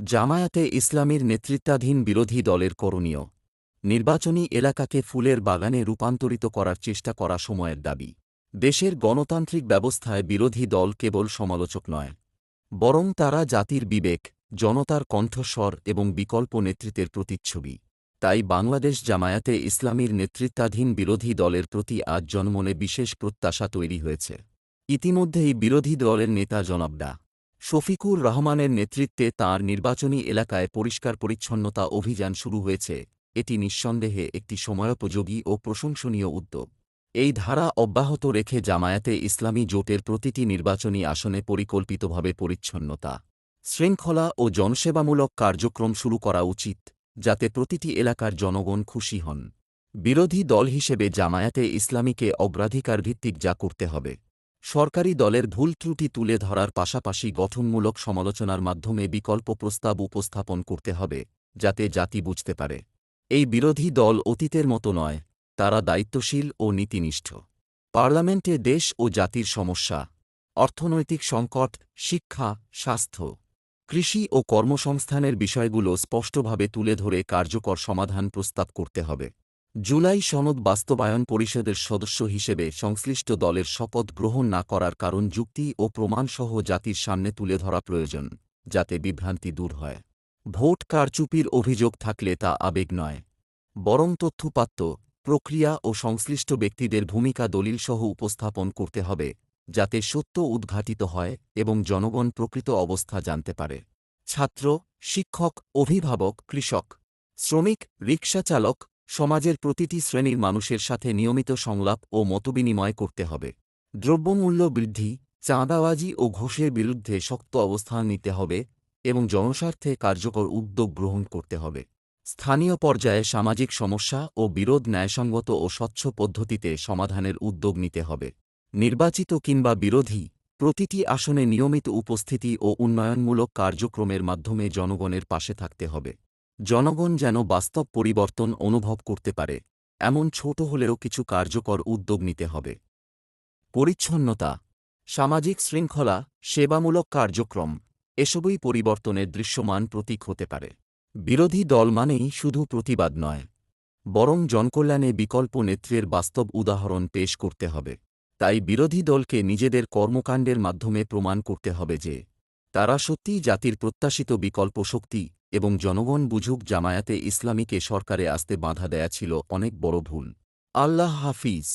জামায়াতে ইসলামীর নেতৃত্বাধীন বিরোধী দলের করণীয় নির্বাচনী এলাকাকে ফুলের বাগানে রূপান্তরিত করার চেষ্টা করা সময়ের দাবি। দেশের গণতান্ত্রিক ব্যবস্থায় বিরোধী দল কেবল সমালোচক নয়, বরং তারা জাতির বিবেক, জনতার কণ্ঠস্বর এবং বিকল্প নেতৃত্বের প্রতিচ্ছবি। তাই বাংলাদেশ জামায়াতে ইসলামীর নেতৃত্বাধীন বিরোধী দলের প্রতি আজ জনমনে বিশেষ প্রত্যাশা তৈরি হয়েছে। ইতিমধ্যেই বিরোধী দলের নেতা জনাব ডা. শফিকুর রহমানের নেতৃত্বে তাঁর নির্বাচনী এলাকায় পরিষ্কার পরিচ্ছন্নতা অভিযান শুরু হয়েছে। এটি নিঃসন্দেহে একটি সময়োপযোগী ও প্রশংসনীয় উদ্যোগ। এই ধারা অব্যাহত রেখে জামায়াতে ইসলামী জোটের প্রতিটি নির্বাচনী আসনে পরিকল্পিতভাবে পরিচ্ছন্নতা, শৃঙ্খলা ও জনসেবামূলক কার্যক্রম শুরু করা উচিত, যাতে প্রতিটি এলাকার জনগণ খুশি হন। বিরোধী দল হিসেবে জামায়াতে ইসলামীকে অগ্রাধিকারভিত্তিক যা করতে হবে, সরকারি দলের ভুল ত্রুটি তুলে ধরার পাশাপাশি গঠনমূলক সমালোচনার মাধ্যমে বিকল্প প্রস্তাব উপস্থাপন করতে হবে, যাতে জাতি বুঝতে পারে এই বিরোধী দল অতীতের মতো নয়, তারা দায়িত্বশীল ও নীতিনিষ্ঠ। পার্লামেন্টে দেশ ও জাতির সমস্যা, অর্থনৈতিক সংকট, শিক্ষা, স্বাস্থ্য, কৃষি ও কর্মসংস্থানের বিষয়গুলো স্পষ্টভাবে তুলে ধরে কার্যকর সমাধান প্রস্তাব করতে হবে। জুলাই সনদ বাস্তবায়ন পরিষদের সদস্য হিসেবে সংশ্লিষ্ট দলের শপথ গ্রহণ না করার কারণ যুক্তি ও প্রমাণসহ জাতির সামনে তুলে ধরা প্রয়োজন, যাতে বিভ্রান্তি দূর হয়। ভোট কারচুপির অভিযোগ থাকলে তা আবেগ নয়, বরং তথ্যপাত্য, প্রক্রিয়া ও সংশ্লিষ্ট ব্যক্তিদের ভূমিকা দলিলসহ উপস্থাপন করতে হবে, যাতে সত্য উদ্ঘাটিত হয় এবং জনগণ প্রকৃত অবস্থা জানতে পারে। ছাত্র, শিক্ষক, অভিভাবক, কৃষক, শ্রমিক, রিকশাচালক, সমাজের প্রতিটি শ্রেণীর মানুষের সাথে নিয়মিত সংলাপ ও মতবিনিময় করতে হবে। দ্রব্যমূল্য বৃদ্ধি, চাঁদাবাজি ও ঘুষের বিরুদ্ধে শক্ত অবস্থান নিতে হবে এবং জনস্বার্থে কার্যকর উদ্যোগ গ্রহণ করতে হবে। স্থানীয় পর্যায়ে সামাজিক সমস্যা ও বিরোধ ন্যায়সঙ্গত ও স্বচ্ছ পদ্ধতিতে সমাধানের উদ্যোগ নিতে হবে। নির্বাচিত কিংবা বিরোধী, প্রতিটি আসনে নিয়মিত উপস্থিতি ও উন্নয়নমূলক কার্যক্রমের মাধ্যমে জনগণের পাশে থাকতে হবে। জনগণ যেন বাস্তব পরিবর্তন অনুভব করতে পারে, এমন ছোট হলেও কিছু কার্যকর উদ্যোগ নিতে হবে। পরিচ্ছন্নতা, সামাজিক শৃঙ্খলা, সেবামূলক কার্যক্রম, এসবই পরিবর্তনের দৃশ্যমান প্রতীক হতে পারে। বিরোধী দল মানেই শুধু প্রতিবাদ নয়, বরং জনকল্যাণে বিকল্প নেতৃত্বের বাস্তব উদাহরণ পেশ করতে হবে। তাই বিরোধী দলকে নিজেদের কর্মকাণ্ডের মাধ্যমে প্রমাণ করতে হবে যে তারা সত্যিই জাতির প্রত্যাশিত বিকল্প শক্তি, এবং জনগণ বুঝুক জামায়াতে ইসলামীকে সরকারে আসতে বাধা দেয়া ছিল অনেক বড় ভুল। আল্লাহ হাফিজ।